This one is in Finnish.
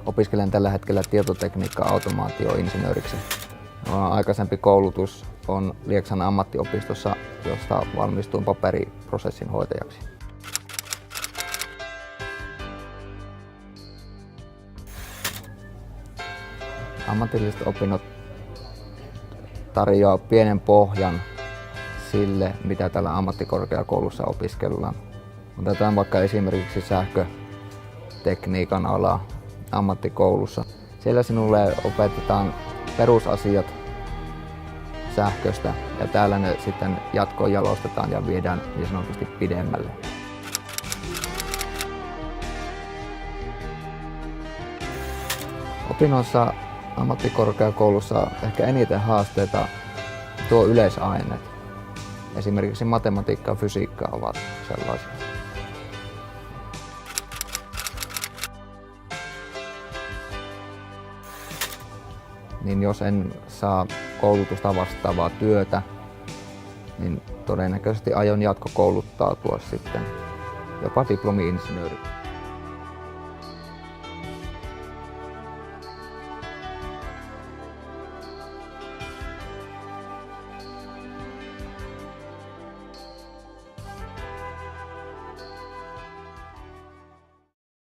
Opiskelen tällä hetkellä tietotekniikka-automaatioinsinööriksi. Aikaisempi koulutus on Lieksan ammattiopistossa, josta valmistuin paperiprosessin hoitajaksi. Ammatilliset opinnot tarjoaa pienen pohjan sille, mitä täällä ammattikorkeakoulussa opiskellaan. Otetaan vaikka esimerkiksi sähkötekniikan ala ammattikoulussa. Siellä sinulle opetetaan perusasiat sähköstä ja täällä ne sitten jatkoon jalostetaan ja viedään niin sanotusti pidemmälle. Opinnoissa ammattikorkeakoulussa ehkä eniten haasteita tuo yleisaineet. Esimerkiksi matematiikka ja fysiikka ovat sellaisia. Niin jos en saa koulutusta vastaavaa työtä, niin todennäköisesti aion jatkokouluttautua sitten jopa diplomi-insinööriksi.